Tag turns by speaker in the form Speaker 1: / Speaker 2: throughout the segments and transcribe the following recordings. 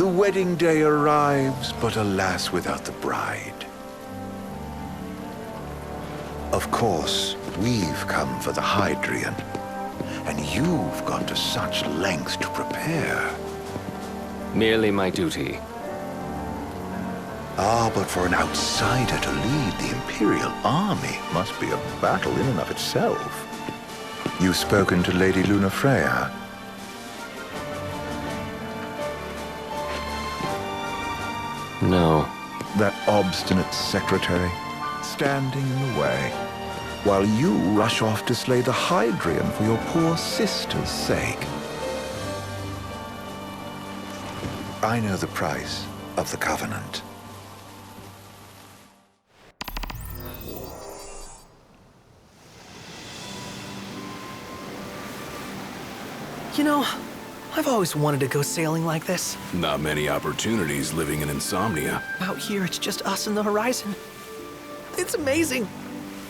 Speaker 1: The wedding day arrives, but alas, without the bride. Of course, we've come for the Hydrian, and you've gone to such lengths to prepare.
Speaker 2: Merely my duty.
Speaker 1: Ah, but for an outsider to lead the Imperial army must be a battle in and of itself. You've spoken to Lady Lunafreya?
Speaker 2: No.
Speaker 1: That obstinate secretary, standing in the way, while you rush off to slay the Hydrian for your poor sister's sake. I know the price of the Covenant.
Speaker 3: You know, I've always wanted to go sailing like this.
Speaker 4: Not many opportunities living in Insomnia.
Speaker 3: Out here, it's just us and the horizon. It's amazing.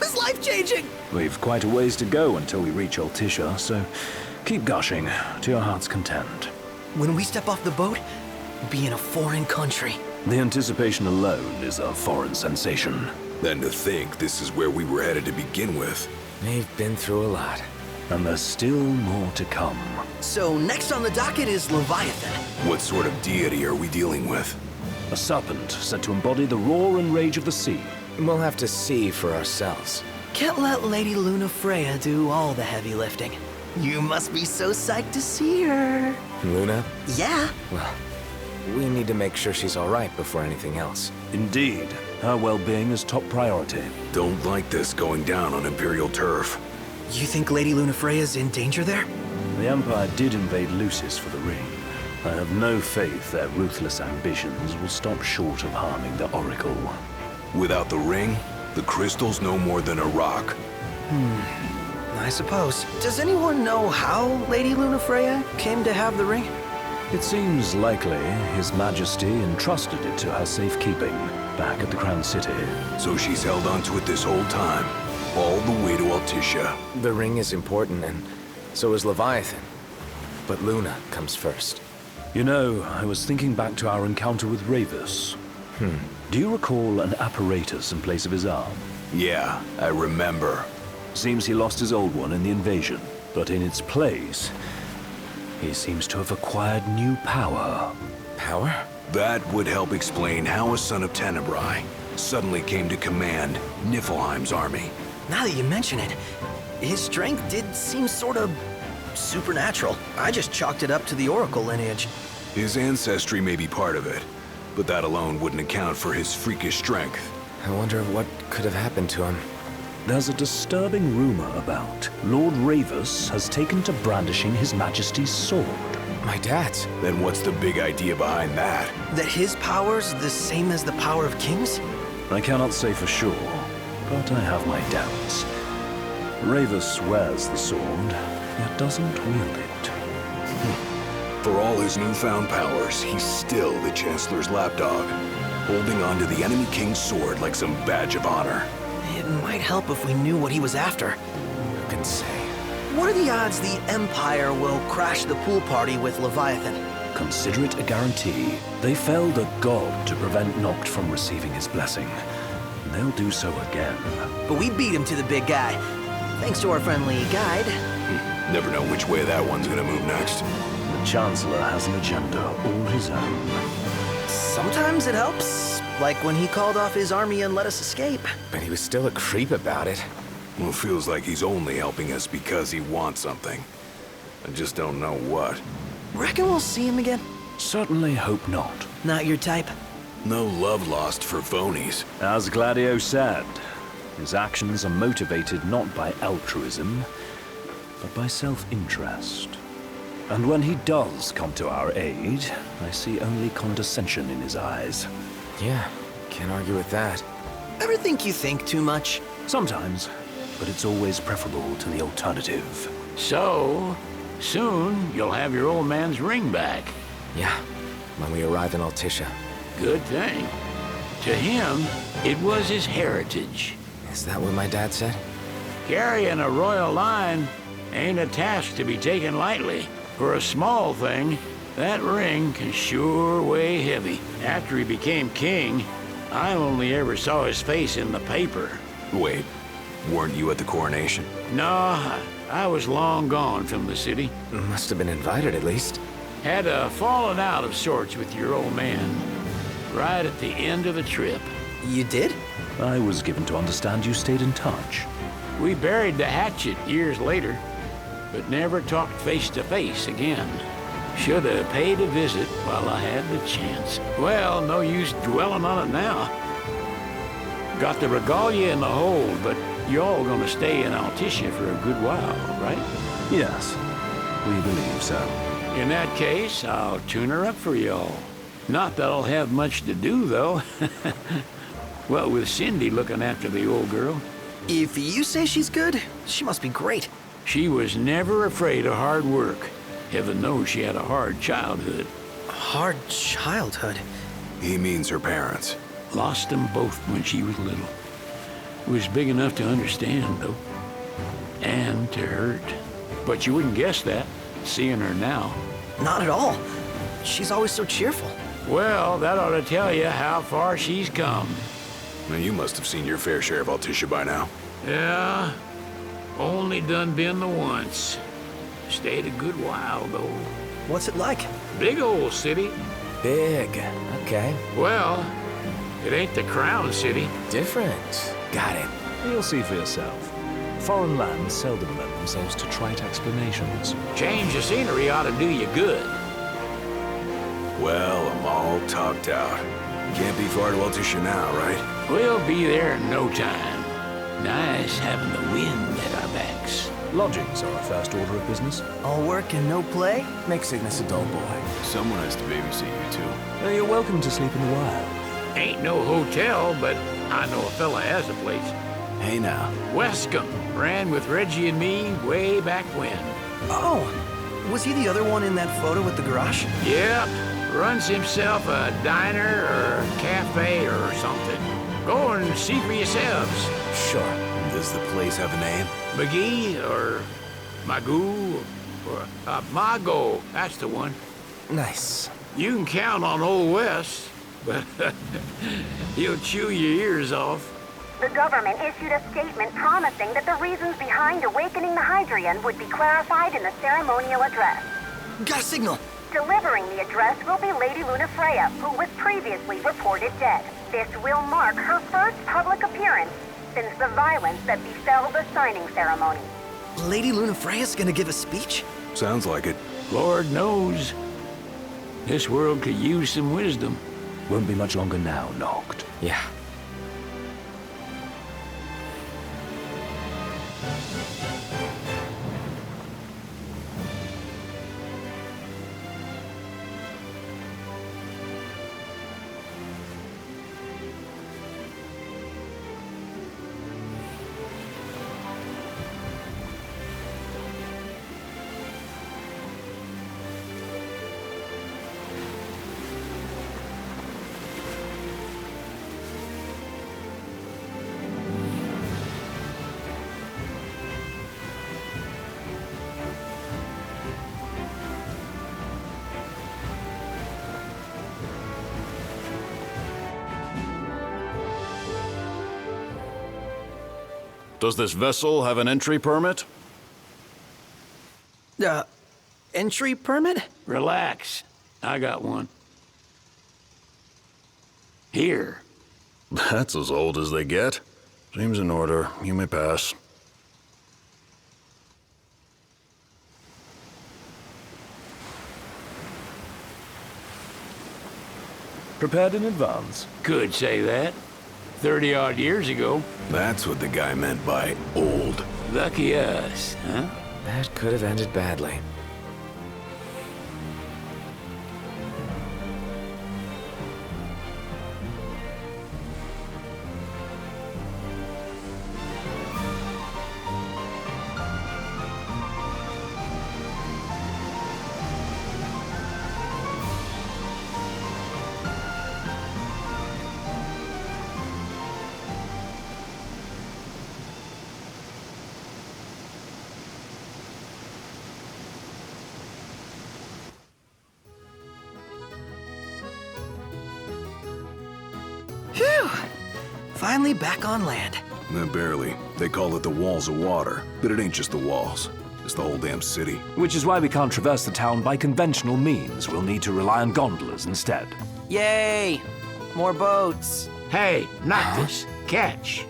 Speaker 3: It's life-changing.
Speaker 5: We've quite a ways to go until we reach Altisha, so keep gushing to your heart's content.
Speaker 3: When we step off the boat, we'll be in a foreign country.
Speaker 5: The anticipation alone is a foreign sensation.
Speaker 4: Then to think this is where we were headed to begin with.
Speaker 2: They've been through a lot.
Speaker 5: And there's still more to come.
Speaker 3: So next on the docket is Leviathan.
Speaker 4: What sort of deity are we dealing with?
Speaker 5: A serpent said to embody the roar and rage of the sea.
Speaker 2: We'll have to see for ourselves.
Speaker 3: Can't let Lady Lunafreya do all the heavy lifting. You must be so psyched to see her.
Speaker 2: Luna?
Speaker 3: Yeah.
Speaker 2: Well, we need to make sure she's all right before anything else.
Speaker 5: Indeed, her well-being is top priority.
Speaker 4: Don't like this going down on Imperial turf.
Speaker 3: You think Lady Lunafreya's in danger there?
Speaker 5: The Empire did invade Lucis for the ring. I have no faith their ruthless ambitions will stop short of harming the Oracle.
Speaker 4: Without the ring, the crystal's no more than a rock.
Speaker 3: I suppose. Does anyone know how Lady Lunafreya came to have the ring?
Speaker 5: It seems likely His Majesty entrusted it to her safekeeping back at the Crown City.
Speaker 4: So she's held onto it this whole time, all the way to Altisha.
Speaker 2: The ring is important, and so is Leviathan. But Luna comes first.
Speaker 5: You know, I was thinking back to our encounter with Ravus. Do you recall an apparatus in place of his arm?
Speaker 4: Yeah, I remember.
Speaker 5: Seems he lost his old one in the invasion, but in its place, he seems to have acquired new power.
Speaker 2: Power?
Speaker 4: That would help explain how a son of Tenebrae suddenly came to command Niflheim's army.
Speaker 3: Now that you mention it, his strength did seem sort of supernatural. I just chalked it up to the Oracle lineage.
Speaker 4: His ancestry may be part of it, but that alone wouldn't account for his freakish strength.
Speaker 2: I wonder what could have happened to him.
Speaker 5: There's a disturbing rumor about Lord Ravus has taken to brandishing His Majesty's sword.
Speaker 2: My dad's.
Speaker 4: Then what's the big idea behind that?
Speaker 3: That his power's the same as the power of kings?
Speaker 5: I cannot say for sure, but I have my doubts. Ravus wears the sword, yet doesn't wield it.
Speaker 4: For all his newfound powers, he's still the Chancellor's lapdog, holding on to the enemy king's sword like some badge of honor.
Speaker 3: It might help if we knew what he was after.
Speaker 2: Who can say?
Speaker 3: What are the odds the Empire will crash the pool party with Leviathan?
Speaker 5: Consider it a guarantee. They felled a god to prevent Noct from receiving his blessing. They'll do so again.
Speaker 3: But we beat him to the big guy, thanks to our friendly guide.
Speaker 4: Never know which way that one's gonna move next.
Speaker 5: The Chancellor has an agenda all his own.
Speaker 3: Sometimes it helps, like when he called off his army and let us escape.
Speaker 2: But he was still a creep about it.
Speaker 4: Well, it feels like he's only helping us because he wants something. I just don't know what.
Speaker 3: Reckon we'll see him again?
Speaker 5: Certainly hope not.
Speaker 3: Not your type?
Speaker 4: No love lost for phonies.
Speaker 5: As Gladio said, his actions are motivated not by altruism, but by self-interest. And when he does come to our aid, I see only condescension in his eyes.
Speaker 2: Yeah, can't argue with that.
Speaker 3: Ever think you think too much?
Speaker 5: Sometimes, but it's always preferable to the alternative.
Speaker 6: So, soon you'll have your old man's ring back.
Speaker 2: Yeah, when we arrive in Altisha.
Speaker 6: Good thing. To him, it was his heritage.
Speaker 2: Is that what my dad said?
Speaker 6: Carrying a royal line ain't a task to be taken lightly. For a small thing, That ring can sure weigh heavy. After he became king, I only ever saw his face in the paper.
Speaker 4: Wait, weren't you at the coronation?
Speaker 6: No, I was long gone from the city.
Speaker 2: Must have been invited at least.
Speaker 6: Had a falling out of sorts with your old man. Right at the end of the trip.
Speaker 3: You did?
Speaker 5: I was given to understand you stayed in touch.
Speaker 6: We buried the hatchet years later, but never talked face to face again. Should have paid a visit while I had the chance. Well, no use dwelling on it now. Got the regalia in the hold, but y'all gonna stay in Altissia for a good while, right?
Speaker 5: Yes, we believe so.
Speaker 6: In that case, I'll tune her up for y'all. Not that I'll have much to do, though. Well, with Cindy looking after the old girl.
Speaker 3: If you say she's good, she must be great.
Speaker 6: She was never afraid of hard work. Heaven knows she had a hard childhood.
Speaker 3: Hard childhood.
Speaker 4: He means her parents.
Speaker 6: Lost them both when she was little. Was big enough to understand, though. And to hurt. But you wouldn't guess that, seeing her now.
Speaker 3: Not at all. She's always so cheerful.
Speaker 6: Well, that ought to tell you how far she's come.
Speaker 4: Now, you must have seen your fair share of Altissia by now.
Speaker 6: Yeah, only done been the once. Stayed a good while, though.
Speaker 3: What's it like?
Speaker 6: Big old city.
Speaker 2: Big. Okay.
Speaker 6: Well, it ain't the crown city.
Speaker 2: Different. Got it.
Speaker 5: You'll see for yourself. Foreign lands seldom lend themselves to trite explanations.
Speaker 6: Change of scenery ought to do you good.
Speaker 4: Well, I'm all talked out. Can't be far to Altissia now, right?
Speaker 6: We'll be there in no time. Nice having the wind at our backs.
Speaker 5: Lodgings are our first order of business.
Speaker 3: All work and no play?
Speaker 2: Makes Cygnus a dull boy.
Speaker 4: Someone has to babysit you, too.
Speaker 5: You're welcome to sleep in the wild.
Speaker 6: Ain't no hotel, but I know a fella has a place.
Speaker 4: Hey, now.
Speaker 6: Westcomb ran with Reggie and me way back when.
Speaker 3: Oh, was he the other one in that photo at the garage?
Speaker 6: Yep, runs himself a diner or a cafe or something. Go and see for yourselves.
Speaker 2: Sure.
Speaker 4: Does the place have a name?
Speaker 6: McGee or Magoo or Mago, that's the one.
Speaker 2: Nice.
Speaker 6: You can count on Old West, but he'll chew your ears off.
Speaker 7: The government issued a statement promising that the reasons behind awakening the Hydrian would be clarified in the ceremonial address.
Speaker 3: Got a signal.
Speaker 7: Delivering the address will be Lady Lunafreya, who was previously reported dead. This will mark her first public appearance since the violence that befell the signing ceremony.
Speaker 3: Lady Lunafreya's gonna give a speech?
Speaker 4: Sounds like it.
Speaker 6: Lord knows, this world could use some wisdom.
Speaker 5: Won't be much longer now, Noct.
Speaker 2: Yeah.
Speaker 8: Does this vessel have an entry permit?
Speaker 3: Entry permit?
Speaker 6: Relax, I got one. Here.
Speaker 8: That's as old as they get. Seems in order. You may pass.
Speaker 5: Prepared in advance.
Speaker 6: Could say that. 30-odd years ago.
Speaker 4: That's what the guy meant by old.
Speaker 6: Lucky us, huh?
Speaker 2: That could have ended badly.
Speaker 3: Finally back on land.
Speaker 4: Barely. They call it the Walls of Water, but it ain't just the walls. It's the whole damn city.
Speaker 5: Which is why we can't traverse the town by conventional means. We'll need to rely on gondolas instead.
Speaker 3: Yay! More boats.
Speaker 6: Hey, not this. Catch.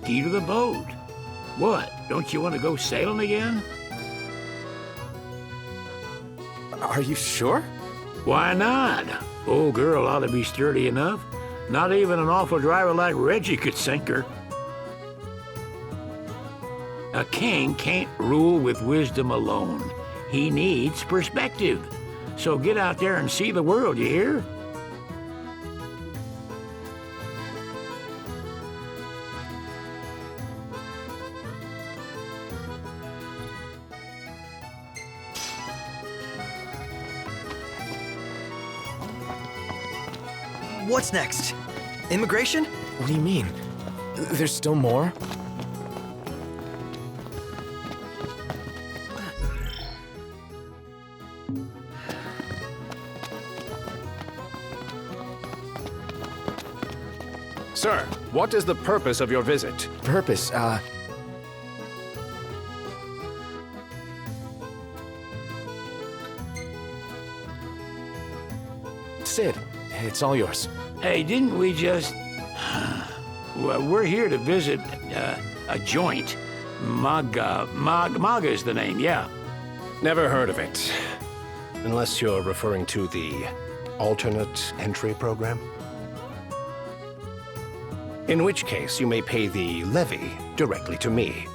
Speaker 6: Key to the boat. What? Don't you want to go sailing again?
Speaker 2: Are you sure?
Speaker 6: Why not? Old girl ought to be sturdy enough. Not even an awful driver like Reggie could sink her. A king can't rule with wisdom alone. He needs perspective. So get out there and see the world, you hear?
Speaker 3: What's next? Immigration?
Speaker 2: What do you mean? There's still more?
Speaker 9: Sir, what is the purpose of your visit?
Speaker 2: Purpose, Sid, it's all yours.
Speaker 6: Hey, didn't we just... Well, we're here to visit a joint. Maga is the name, yeah.
Speaker 9: Never heard of it. Unless you're referring to the alternate entry program. In which case, you may pay the levy directly to me.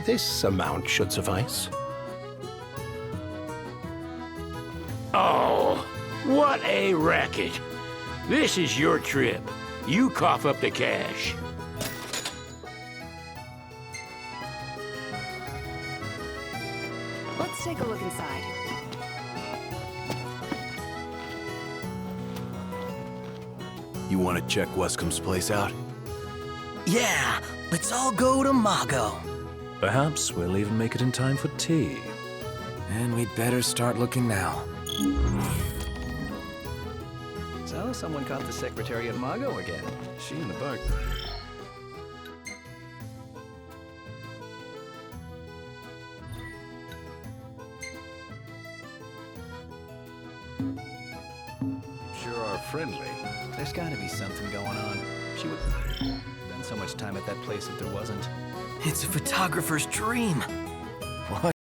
Speaker 9: This amount should suffice.
Speaker 6: Oh, what a racket. This is your trip. You cough up the cash.
Speaker 10: Let's take a look inside.
Speaker 4: You want to check Wescom's place out?
Speaker 3: Yeah, let's all go to Mago.
Speaker 5: Perhaps we'll even make it in time for tea.
Speaker 2: And we'd better start looking now.
Speaker 11: So, someone caught the secretary at Mago again. She in the bug.
Speaker 9: Sure are friendly.
Speaker 11: There's gotta be something going on. She would spend so much time at that place if there wasn't.
Speaker 3: It's a photographer's dream.
Speaker 2: What